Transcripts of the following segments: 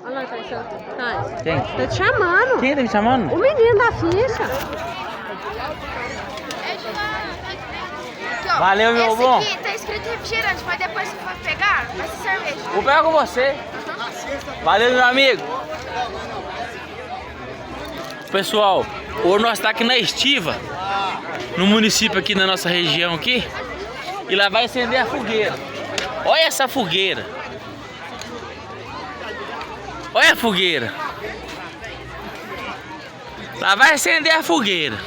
Olha lá, tá. Quem? Tá te chamando. Quem tá me chamando? O menino da ficha. Aqui, ó. Valeu, meu bom. Esse aqui tá escrito refrigerante, mas depois se for pegar, vai ser cerveja. Vou pegar com você. Valeu, meu amigo. Pessoal, hoje nós estamos aqui na Estiva, no município aqui na nossa região aqui. E lá vai acender a fogueira. Olha essa fogueira. Olha a fogueira. Lá vai acender a fogueira.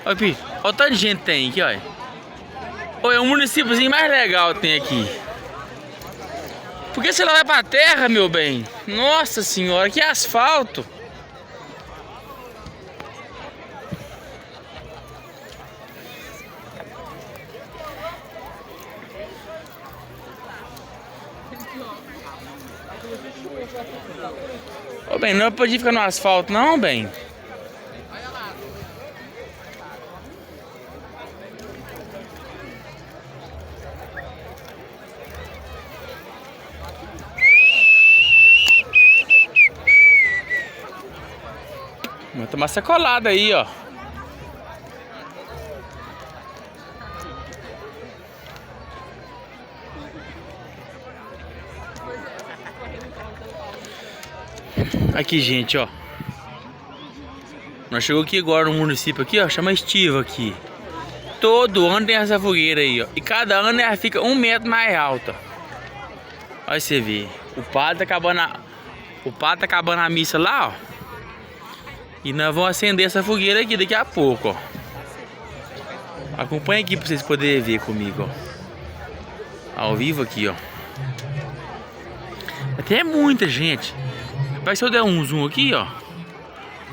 Olha, Pi, olha o tanto de gente que tem aqui, olha. Olha, é o municípiozinho mais legal que tem aqui. Porque você lá vai pra terra, meu bem. Nossa senhora, que asfalto. Ô, bem, não podia ficar no asfalto não, bem. Vou tomar sacolada aí, ó. Aqui, gente, ó. Nós chegamos aqui agora no município aqui, ó. Chama Estiva aqui. Todo ano tem essa fogueira aí, ó. E cada ano ela fica 1 metro mais alta. Olha você ver. O padre tá acabando a missa lá, ó. E nós vamos acender essa fogueira aqui daqui a pouco, ó. Acompanha aqui pra vocês poderem ver comigo, ó. Ao vivo aqui, ó. Até muita gente. Mas se eu der um zoom aqui, ó.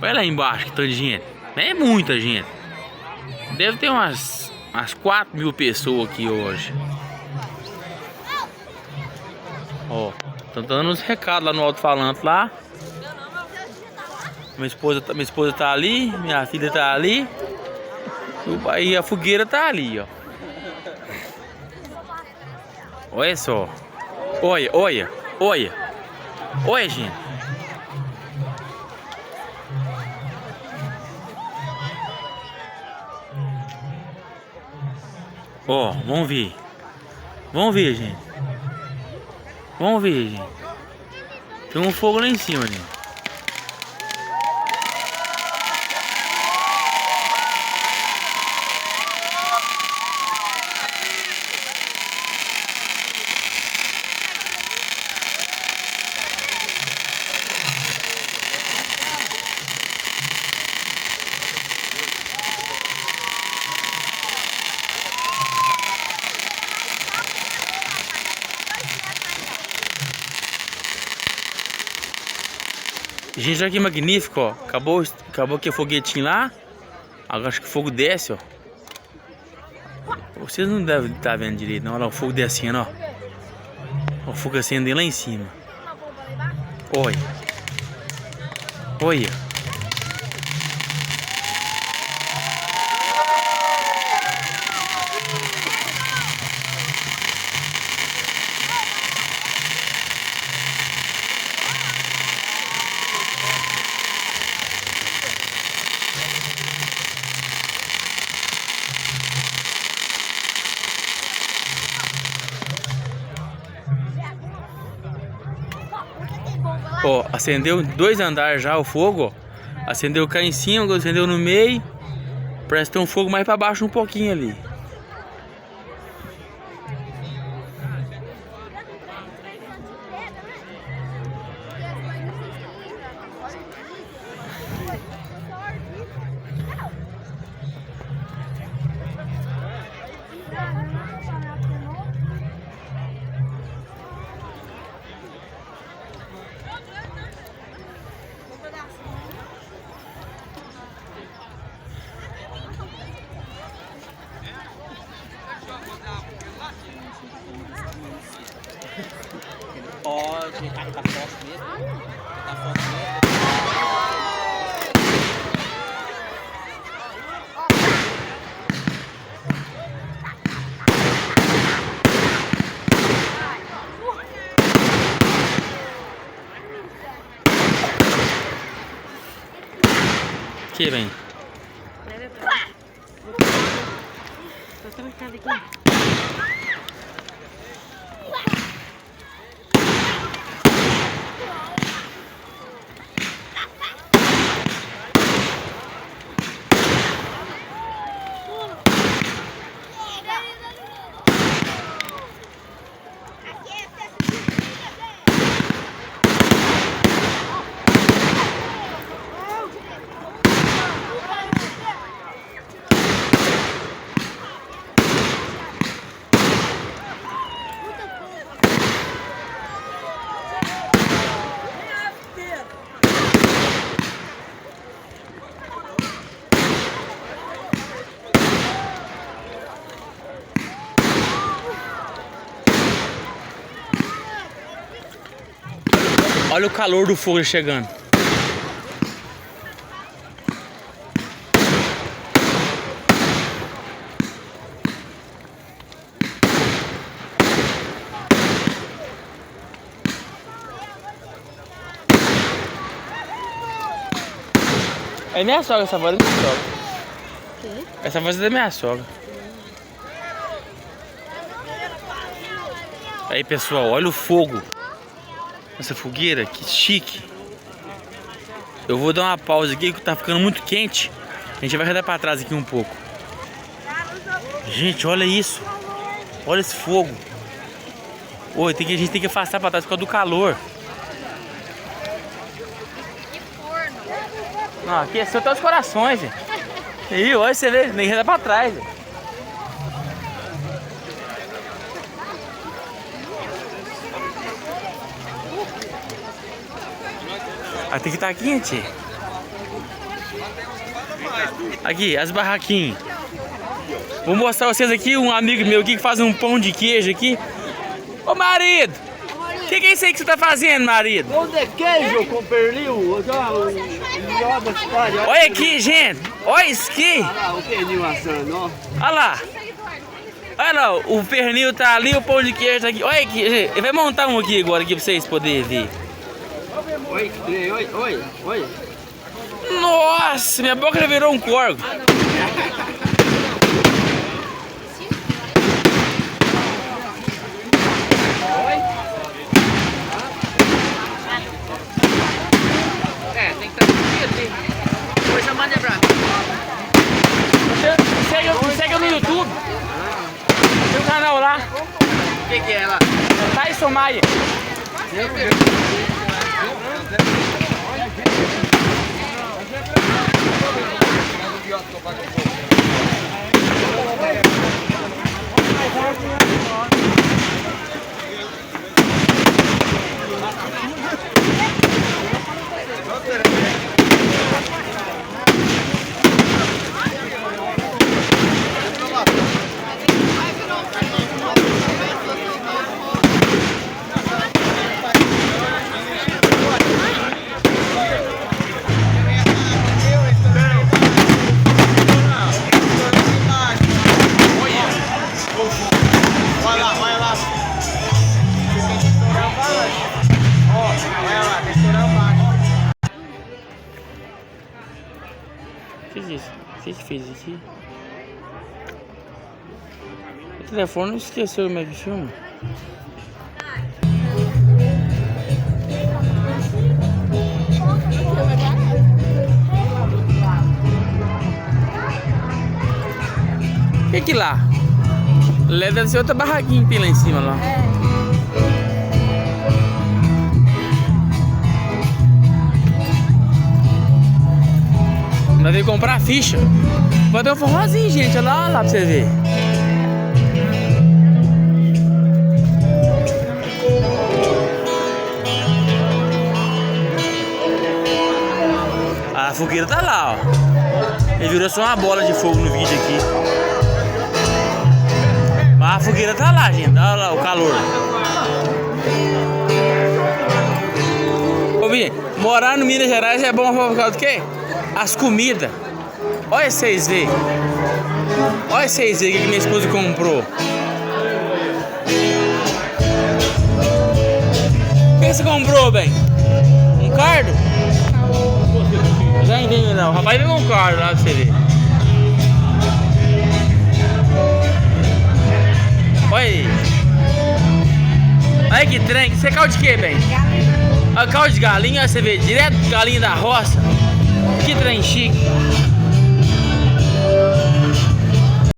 Olha lá embaixo que tanto de gente. É muita gente. Deve ter umas 4.000 pessoas aqui hoje. Ó, tô dando uns recados lá no alto-falante lá. Minha esposa tá ali, minha filha tá ali. E a fogueira tá ali, ó. Olha só. Olha, olha, olha. Olha, gente. Ó, vamos ver. Vamos ver, gente. Vamos ver, gente. Tem um fogo lá em cima, gente. Gente, olha que magnífico, ó. Acabou aqui o foguetinho lá. Agora acho que o fogo desce, ó. Vocês não devem estar vendo direito, não. Olha lá o fogo descendo, ó. O fogo acendendo lá em cima. Olha. Olha. Ó, acendeu 2 andares já o fogo, ó. Acendeu cá em cima, acendeu no meio. Parece ter um fogo mais pra baixo um pouquinho ali. Pode, tá forte mesmo. Tá forte mesmo. Que vem? Olha o calor do fogo chegando. É minha sogra, essa voz é minha sogra. Que? Essa voz é da minha sogra. Aí pessoal, olha o fogo. Essa fogueira, que chique. Eu vou dar uma pausa aqui que tá ficando muito quente. A gente vai rodar pra trás aqui um pouco. Gente, olha isso. Olha esse fogo. Oi, a gente tem que afastar pra trás por causa do calor. Não, aqui é só até os corações, gente. Aí, olha, você vê, nem rodar pra trás. Gente. Ah, tem que estar quente. Aqui, as barraquinhas. Vou mostrar pra vocês aqui um amigo meu aqui que faz um pão de queijo aqui. Ô marido! O que é isso aí que você tá fazendo, marido? Pão de queijo com pernil. Olha aqui, gente. Olha isso aqui. Olha lá o pernil assando, ó. Olha lá. Olha lá, o pernil tá ali, o pão de queijo tá aqui. Olha aqui, gente. Ele vai montar um aqui agora aqui pra vocês poderem ver. Oi, oi, oi. Nossa, minha boca já virou um corgo. É, tem que estar aqui. Depois a manda pra Me segue no YouTube. Tem um canal lá. O que é lá? Tyson Maia. O que fez aqui? O telefone esqueceu como é que chama. O que é que lá? Deve ser outra barraquinha que tem lá em cima lá. Nós vamos comprar a ficha. Vai ter um forrozinho, gente. Olha lá pra você ver. A fogueira tá lá, ó. Ele virou só uma bola de fogo no vídeo aqui. Mas a fogueira tá lá, gente. Olha lá o calor. Ô, Bia, morar no Minas Gerais é bom por causa do quê? As comidas. Olha vocês verem. Olha vocês verem o que minha esposa comprou. O que você comprou, bem? Um cardo? Já entendi não. O rapaz veio com um carro lá pra você ver. Olha aí. Olha que trem. Você é caldo de quê, bem? Galinha. Caldo de galinha, você vê direto galinha da roça. Que trem chique.